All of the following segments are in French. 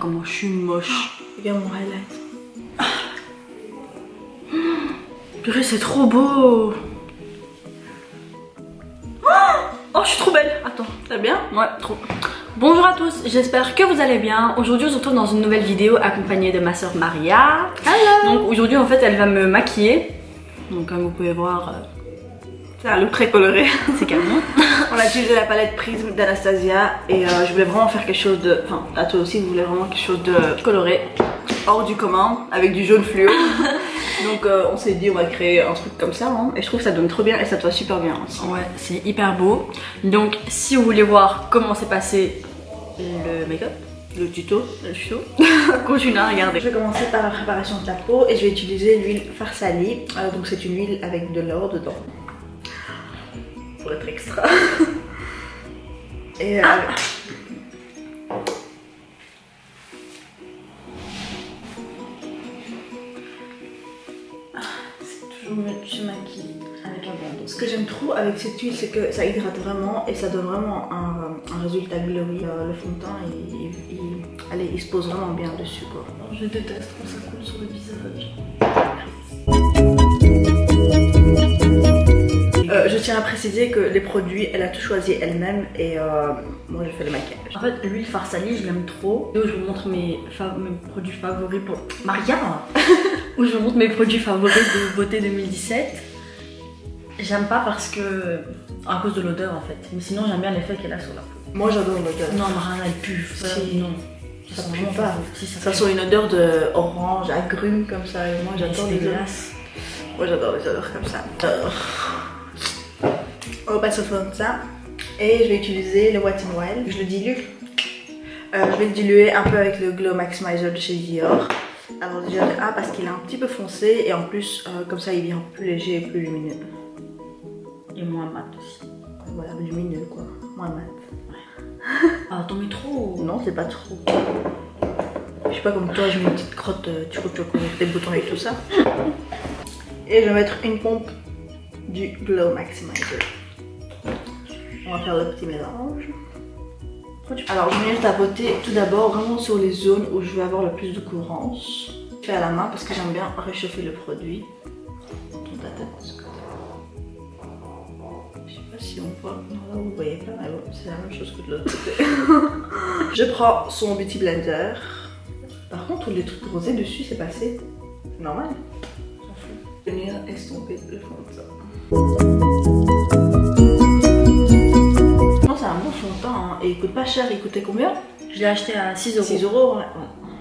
comment je suis moche. Regarde mon highlight. Purée, c'est trop beau. Oh, je suis trop belle. Attends, ça va bien? Ouais, trop. Bonjour à tous, j'espère que vous allez bien. Aujourd'hui, on se retrouve dans une nouvelle vidéo accompagnée de ma soeur Maria. Hello. Donc aujourd'hui, en fait, elle va me maquiller. Donc comme vous pouvez voir, c'est un look très coloré. c'est canon. On a utilisé la palette Prisme d'Anastasia et je voulais vraiment faire quelque chose de... Enfin, à toi aussi, vous voulez vraiment quelque chose de coloré, hors du commun, avec du jaune fluo. Donc on s'est dit on va créer un truc comme ça, hein, et je trouve que ça donne trop bien et ça te va super bien aussi. Ouais, c'est hyper beau. Donc si vous voulez voir comment s'est passé le make-up, le tuto, continuez à regarder. Je vais commencer par la préparation de la peau et je vais utiliser l'huile Farsali. Donc c'est une huile avec de l'or dedans, pour être extra. Et je maquille avec un bandeau. Ce que j'aime trop avec cette huile, c'est que ça hydrate vraiment et ça donne vraiment un résultat glowy. Le fond de teint, allez, il se pose vraiment bien dessus, quoi. Je déteste quand ça coule sur le visage. Je tiens à préciser que les produits, elle a tout choisi elle-même et moi je fais le maquillage. En fait, l'huile Farsali, je l'aime trop. Et je vous montre mes produits favoris pour... Maria où je vous montre mes produits favoris de beauté 2017. J'aime pas parce que... à cause de l'odeur en fait. Mais sinon j'aime bien l'effet qu'elle a sur la peau. Moi j'adore l'odeur. Non, Maria, elle pue. Si. Non. Ça pue pas. Si, ça sent une odeur de orange, agrumes comme ça. Et moi j'adore les odeurs. Moi j'adore les odeurs comme ça. On va passer au fond de ça. Et je vais utiliser le Wet n Wild. Je le dilue. Je vais le diluer un peu avec le Glow Maximizer de chez Dior. Alors déjà de A parce qu'il est un petit peu foncé et en plus comme ça il vient plus léger et plus lumineux. Et moins mat aussi. Voilà, lumineux quoi, moins mat. Ouais. Ah t'en mets trop? Non, c'est pas trop. Je suis pas comme toi, je mets une petite crotte choco avec des boutons et tout ça. Et je vais mettre une pompe du Glow Maximizer. On va faire le petit mélange. Alors je vais venir tapoter tout d'abord vraiment sur les zones où je vais avoir le plus de courance. Je fais à la main parce que j'aime bien réchauffer le produit. Tourne ta tête de ce côté. Je sais pas si on voit. Non, là vous voyez pas, mais bon, c'est la même chose que de l'autre côté. Je prends son Beauty Blender. Par contre, tous les trucs rosés dessus, c'est passé. C'est normal. S'en fout. Venir estomper le fond de ça. C'est un bon fond de teint hein. Et il coûte pas cher, il coûtait combien? Je l'ai acheté à 6 €. 6 €, ouais.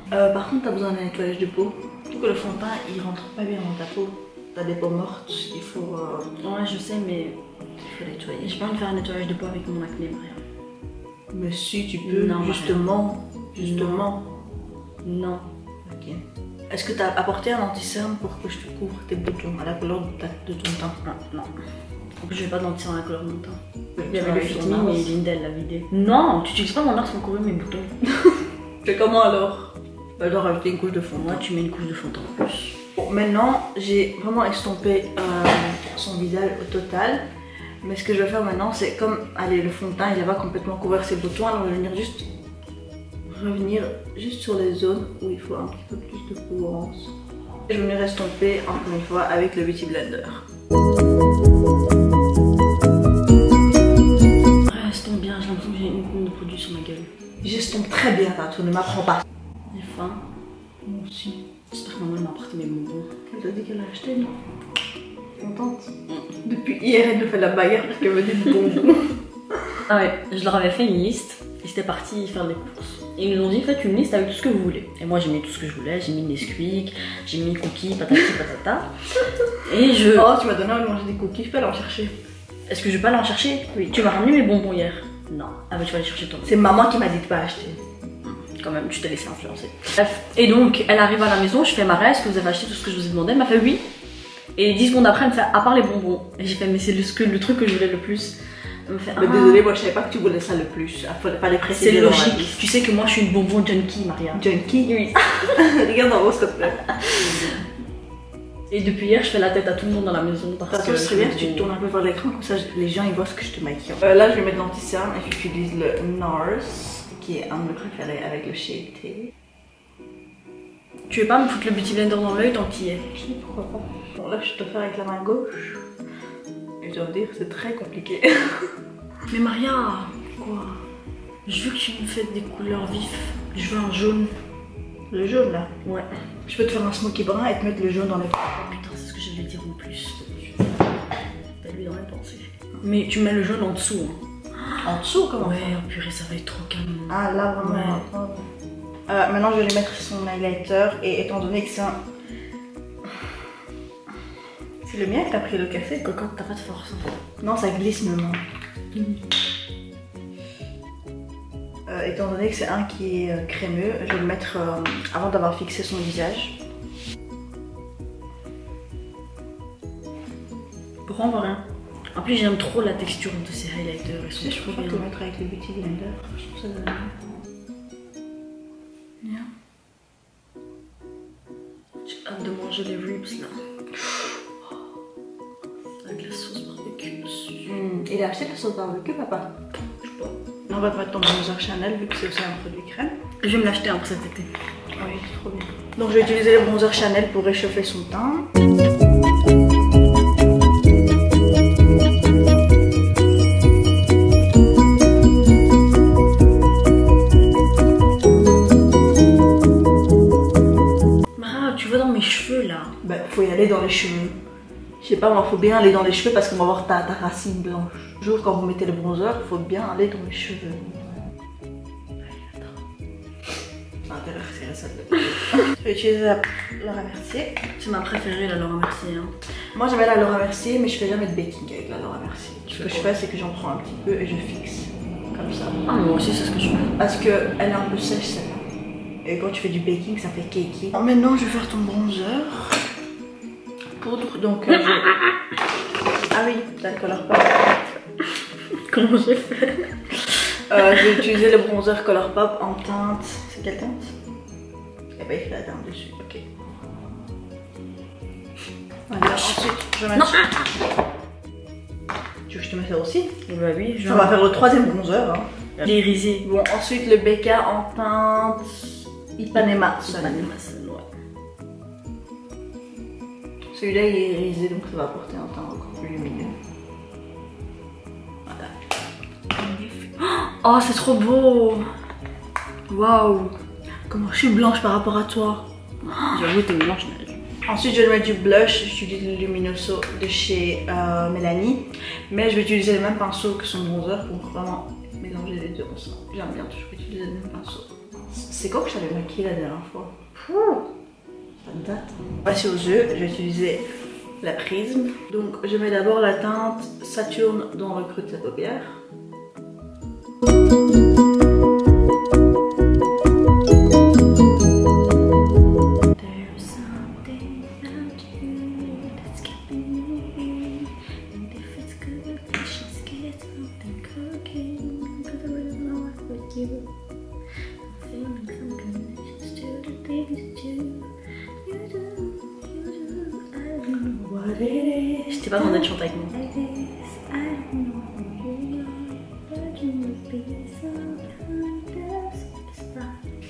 Par contre, t'as besoin d'un nettoyage de peau. Pour que le fond de teint il rentre pas bien dans ta peau. T'as des peaux mortes, il faut. Ouais, je sais, mais il faut nettoyer. J'ai pas envie de faire un nettoyage de peau avec mon acné, Maria. Mais si tu peux, non, justement. Non. Ok. Est-ce que t'as apporté un anti-cerne pour que je te couvre tes boutons à la couleur de ton teint? Non. Je vais pas d'anti-cerne à la couleur de mon teint. Il y avait le Fit Me, mais Lindel l'a vidé. Non, tu utilises pas mon art pour couvrir mes boutons. Fais comment alors? Bah, je dois rajouter une couche de fond de teint. Moi, tu mets une couche de fond de teint en plus. Bon, maintenant, j'ai vraiment estompé son visage au total. Mais ce que je vais faire maintenant, c'est comme, allez, le fond de teint, il va complètement couvrir ses boutons. Alors, je vais revenir juste sur les zones où il faut un petit peu plus de courance. Et je vais venir estomper encore une fois avec le Beauty Blender. Estompe bien, j'ai l'impression que j'ai une pomme de produit sur ma gueule. J'estompe très bien, Tatou, ne m'apprends pas. J'ai faim. Moi aussi. J'espère que maman m'a apporté mes bonbons. Elle t'a dit qu'elle a acheté, non? Contente. Depuis hier, elle nous fait la bagarre parce qu'elle veut des bonbons. Ah ouais, je leur avais fait une liste et c'était parti faire des courses. Et ils nous ont dit faites une liste avec tout ce que vous voulez. Et moi j'ai mis tout ce que je voulais, j'ai mis Nesquik, j'ai mis cookies, patati patata. Et je... Oh, tu m'as donné envie de manger des cookies, je peux aller en chercher. Est-ce que je vais pas aller en chercher? Oui. Tu m'as ramené mes bonbons hier? Non. Ah bah tu vas aller chercher toi. C'est maman qui m'a dit de pas acheter. Quand même, tu t'es laissé influencer. Bref. Et donc elle arrive à la maison, je fais Maria, est-ce que vous avez acheté tout ce que je vous ai demandé? Elle m'a fait oui. Et 10 secondes après elle me fait à part les bonbons. Et j'ai fait mais c'est le truc que je voulais le plus. Elle me fait, mais désolée, moi je savais pas que tu voulais ça le plus. Il fallait préciser. C'est logique. Tu sais que moi je suis une bonbon junkie, Maria. Junkie? Oui. Regarde en haut s'il te plaît. Et depuis hier, je fais la tête à tout le monde dans la maison parce que... ce serait bien si tu tournes un peu vers l'écran, comme ça les gens ils voient ce que je te maquille. Là, je vais mettre l'anti-cerne et j'utilise le NARS, qui est un de mes préférés avec le shade T. Tu veux pas me foutre le beauty blender dans l'œil tant qu'il y est? Si, pourquoi pas. Bon, là, je te fais avec la main gauche. Et je dois dire, c'est très compliqué. Mais Maria, quoi? Je veux que tu me fasses des couleurs vives. Je veux un jaune. Le jaune, là? Ouais. Je peux te faire un smoky brun et te mettre le jaune dans les... Oh putain, c'est ce que je vais dire en plus. T'as lui dans les pensées. Mais tu mets le jaune en dessous. Hein. En dessous, comment? Ouais, oh purée, ça va être trop calme. Ah, là, vraiment. Ouais. Maintenant, je vais lui mettre son highlighter. Et étant donné que c'est un... C'est le mien que t'as pris le café? Coco, t'as pas de force. Hein. Non, ça glisse maintenant. Étant donné que c'est un qui est crémeux, je vais le mettre avant d'avoir fixé son visage. Pourquoi on voit rien? En plus, j'aime trop la texture de ces highlighters. Ils sont Je trop préfère bien. te mettre avec le beauty blender. Je trouve ça bien. J'ai hâte de manger les ribs là. Avec la sauce barbecue dessus. Il a acheté la sauce barbecue, papa? Je sais pas. On va te mettre ton bronzer Chanel vu que c'est aussi un produit crème. Je vais me l'acheter pour cet été. Oui, c'est trop bien. Donc je vais utiliser le bronzer Chanel pour réchauffer son teint. Mara, tu vas dans mes cheveux là. Bah, faut y aller dans les cheveux. Je sais pas, moi, faut bien aller dans les cheveux parce qu'on va voir ta racine blanche. Toujours quand vous mettez le bronzer, faut bien aller dans les cheveux. Ça je vais utiliser la Laura Mercier. C'est ma préférée la Laura Mercier. Hein. Moi j'avais la Laura Mercier, mais je fais jamais de baking avec la Laura Mercier. Ce que je quoi? fais, c'est que j'en prends un petit peu et je fixe. Comme ça. Ah, moi aussi, c'est ce que je fais. Parce qu'elle est un peu sèche celle-là. Et quand tu fais du baking, ça fait cakey. Maintenant, je vais faire ton bronzer. Poudre, donc. Ah oui, t'as le Color Pop. Comment j'ai fait? Je vais utiliser le bronzer Color Pop en teinte. C'est quelle teinte? Il n'y a pas écrit la teinte dessus, ok. Voilà, ensuite, je vais mettre. Tu veux que je te mette ça aussi? Bah oui, On va faire le troisième bronzer. Hein. L'irisé. Bon, ensuite le BK en teinte Ipanema. Ipanema, ouais. Celui-là il est irisé donc ça va apporter un teint encore plus lumineux. Voilà. Oh, c'est trop beau. Waouh. Comment je suis blanche par rapport à toi. J'avoue, t'es blanche. Ensuite, je vais mettre du blush. J'utilise le Luminoso de chez Mélanie. Mais je vais utiliser le même pinceau que son bronzer pour vraiment mélanger les deux ensemble. J'aime bien toujours utiliser le même pinceau. C'est quand que je t'avais maquillé la dernière fois? Ça date. On va passer aux yeux. Je vais utiliser la prisme. Donc, je mets d'abord la teinte Saturne dans le creux de sa paupière. J'étais pas demandé de chanter avec moi.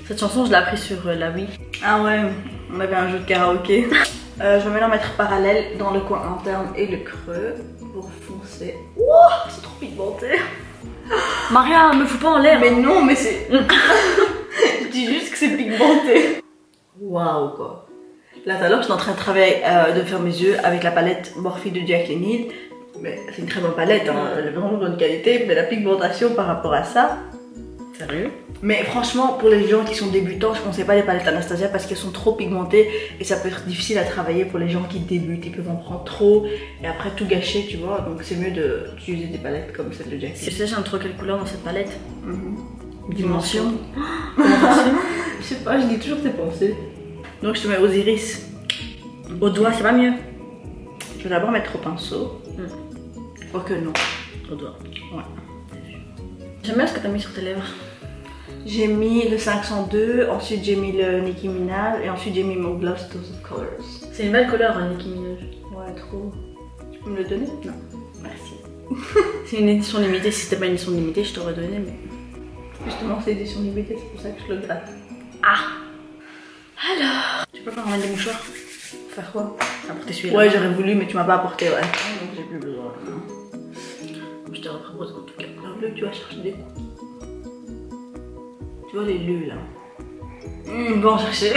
Cette chanson, je l'ai apprise sur la Wii. Ah ouais, on avait un jeu de karaoké. Je vais maintenant mettre parallèle dans le coin interne et le creux pour foncer. Wouah, c'est trop pigmenté. Maria, me fous pas en l'air. Mais non, mais c'est... Je dis juste que c'est pigmenté. Waouh quoi. Là tout à l'heure, j'étais en train de travailler, de faire mes yeux avec la palette Morphe de Jacqueline. Mais c'est une très bonne palette, hein. Elle est vraiment de bonne qualité. Mais la pigmentation par rapport à ça... Sérieux? Mais franchement, pour les gens qui sont débutants, je ne conseille pas les palettes Anastasia parce qu'elles sont trop pigmentées et ça peut être difficile à travailler pour les gens qui débutent. Ils peuvent en prendre trop et après tout gâcher, tu vois. Donc c'est mieux d'utiliser des palettes comme celle de Jacqueline. Tu sais, j'aime trop quelle couleur dans cette palette? Dimension. Je sais pas, je lis toujours tes pensées. Donc je te mets aux iris. Au doigt, c'est pas mieux? Je vais d'abord mettre au pinceau. Oh que non. Au doigt. Ouais. J'aime bien ce que t'as mis sur tes lèvres. J'ai mis le 502, ensuite j'ai mis le Nicki Minaj et ensuite j'ai mis mon Gloss Dose of Colors. C'est une belle couleur, hein, Nicki Minaj. Ouais, trop. Tu peux me le donner? Non. Merci. C'est une édition limitée. Si c'était pas une édition limitée, je t'aurais donné, mais... Justement, c'est édition limitée, c'est pour ça que je le gratte. Ah! Alors... Tu Tu peux pas ramener des mouchoirs? Faire quoi? Apporter celui-là. Ouais, j'aurais voulu, mais tu m'as pas apporté, ouais. Donc j'ai plus besoin. Je te repropose en tout cas. Alors là, tu vas chercher des cookies. Tu vois les lus là. Bon, chercher.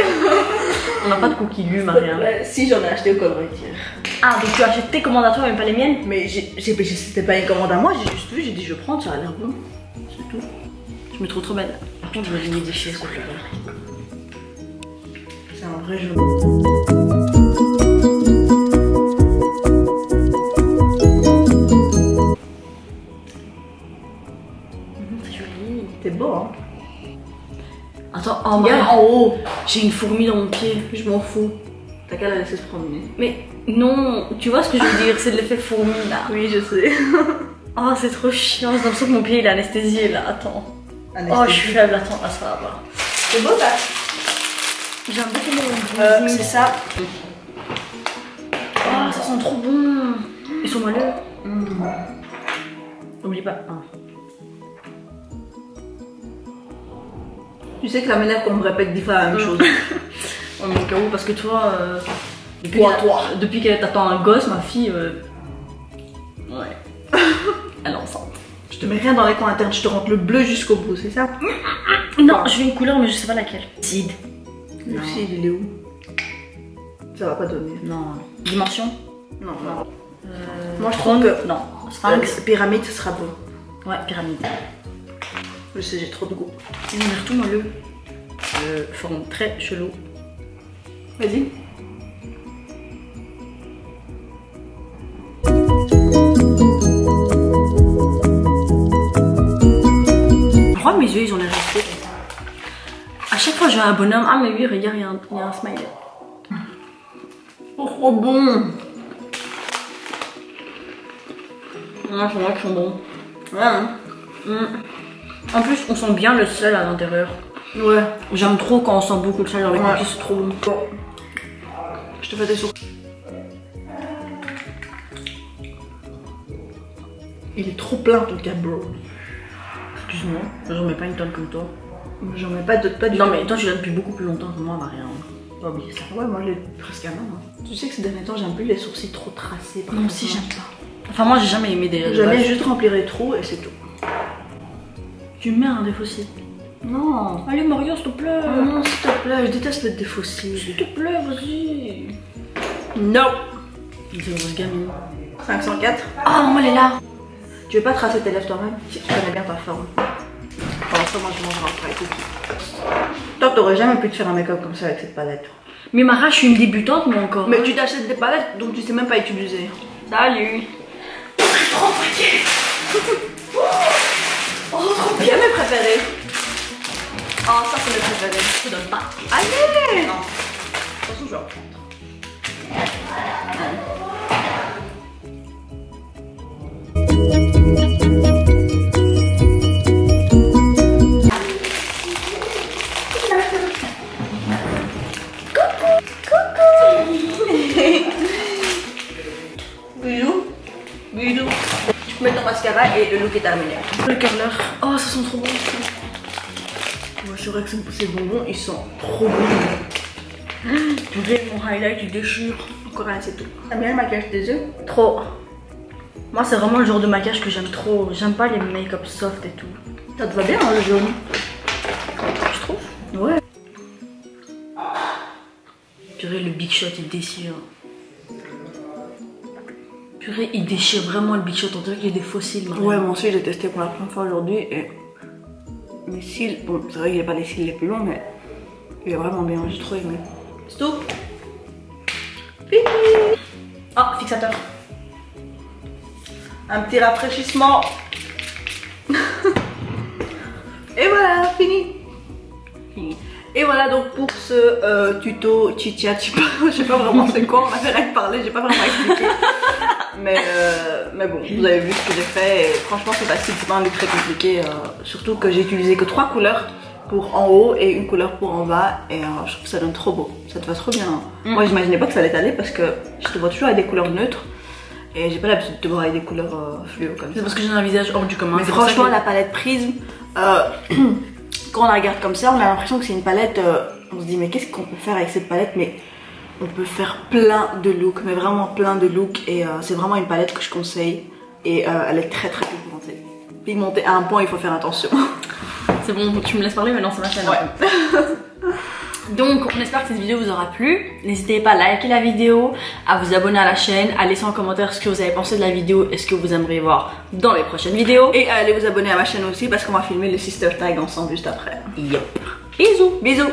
On n'a pas de cookies lus, Maria. Si, j'en ai acheté au colorier. Ah, donc tu as acheté tes commandes à toi, mais pas les miennes? Mais c'était pas une commande à moi, j'ai juste vu, j'ai dit je prends, ça a l'air bon. C'est tout. Je me trouve trop belle. Par contre, je veux les déchirer, s'il te plaît. C'est un vrai jeu. C'est joli. C'est beau, hein? Attends, en Regarde bas, en haut. j'ai une fourmi dans mon pied. Je m'en fous. T'as qu'à la laisser se promener. Mais non, tu vois ce que je veux dire, c'est de l'effet fourmi là. Oui, je sais. Oh, c'est trop chiant, j'ai l'impression que mon pied il est anesthésié là, attends. Oh, je suis faible, attends, ah, ça va. C'est beau ça? J'aime beaucoup mon C'est ça. Oh, ça sent trop bon. Ils sont moelleux. Oublie pas. Tu sais que ça m'énerve qu'on me répète 10 fois la même chose. Oh, mais au cas où, parce que toi, depuis qu'elle t'attend un gosse, ma fille, ouais. Elle est enceinte. Je te mets rien dans les coins internes, je te rentre le bleu jusqu'au bout, c'est ça? Non, je veux une couleur, mais je sais pas laquelle. Cid. Le cid, il est où? Ça va pas donner. Non. Dimension? Non, non. Moi je trouve que. Non. Sphinx. Pyramide, ce sera beau. Ouais, pyramide. Je sais, j'ai trop de goût. Ils ont l'air tout moelleux. Forme très chelou. Vas-y. Pourquoi mes yeux ils ont l'air restés? À chaque fois j'ai un bonhomme. Ah mais oui, regarde, il y a un smiley. Oh, trop bon. Ouais, c'est vrai qu'ils sont bons. Ouais, hein. En plus, on sent bien le sel à l'intérieur. Ouais. J'aime trop quand on sent beaucoup de sel dans les Ouais. cookies, c'est trop bon. Bon. Je te fais des sourcils. Il est trop plein ton cas, bro. Excuse-moi, j'en mets pas une tonne comme toi. J'en mets pas d'autres, pas du Non tout. mais toi tu l'as depuis beaucoup plus longtemps que moi, Maria. Pas oublier ça. Ouais, moi je l'ai presque un an. Hein. Tu sais que ces derniers temps, j'aime plus les sourcils trop tracés. Moi aussi j'aime pas. Enfin moi j'ai jamais aimé des J'aime bien juste remplir les trous et c'est tout. Tu mets un défaussile. Non. Allez Maria, s'il te plaît. Oh non, s'il te plaît, je déteste le défaussile. S'il te plaît, vas-y. Non. C'est une grosse gamine. 504. Ah non, elle est là. Tu veux pas tracer tes lèvres toi-même? Si tu connais bien ta forme. Pour l'instant, moi je mangerai après les cookies. Toi, t'aurais jamais pu te faire un make-up comme ça avec cette palette. Mais Mara, je suis une débutante moi encore. Mais tu t'achètes des palettes dont tu sais même pas utiliser. Salut. Trop paquet. Oh, trop bien mes préférés. Oh, ça c'est mes préférés. Je te donne pas. Allez. Non. De toute façon, je vais en prendre. Bisous. Bisous. Tu peux mettre ton mascara et le look est terminé. Le curler. Oh, ça sent trop bon. Ouais, c'est vrai que ces bonbons, ils sont trop bons. Purée, mon highlight, il déchire. Encore un, c'est tout. T'aimes bien le maquillage des yeux? Trop. Moi, c'est vraiment le genre de maquillage que j'aime trop. J'aime pas les make-up soft et tout. Ça te va bien, hein, le jaune? Je trouve. Ouais. Purée, le Big Shot, il déchire. Purée, il déchire vraiment le Big Shot. On dirait qu'il y a des fossiles. Maintenant. Ouais, moi aussi, j'ai testé pour la première fois aujourd'hui et mes cils, bon, c'est vrai qu'il n'y a pas les cils les plus longs, mais il est vraiment bien, j'ai trop aimé. C'est tout. Fini. Ah, fixateur. Un petit rafraîchissement. Et voilà, fini. Et voilà donc pour ce tuto chit-chat, je sais pas vraiment c'est quoi, on m'a fait rien parler, j'ai pas vraiment expliqué. mais bon, vous avez vu ce que j'ai fait et franchement c'est facile, c'est pas un look très compliqué. Surtout que j'ai utilisé que 3 couleurs pour en haut et une couleur pour en bas et je trouve que ça donne trop beau, ça te va trop bien. Moi j'imaginais pas que ça allait t'aller parce que je te vois toujours avec des couleurs neutres. Et j'ai pas l'habitude de te voir avec des couleurs fluo comme ça. C'est parce que j'ai un visage hors du commun. Mais franchement, la palette Prism, quand on la regarde comme ça, on a l'impression que c'est une palette on se dit mais qu'est-ce qu'on peut faire avec cette palette, mais on peut faire plein de looks, mais vraiment plein de looks, et c'est vraiment une palette que je conseille, et elle est très pigmentée. Pigmentée à un point, il faut faire attention. C'est bon, tu me laisses parler, maintenant c'est ma chaîne. Ouais. Donc on espère que cette vidéo vous aura plu. N'hésitez pas à liker la vidéo, à vous abonner à la chaîne, à laisser en commentaire ce que vous avez pensé de la vidéo et ce que vous aimeriez voir dans les prochaines vidéos. Et allez vous abonner à ma chaîne aussi parce qu'on va filmer le sister tag ensemble juste après. Yep. Bisous. Bisous.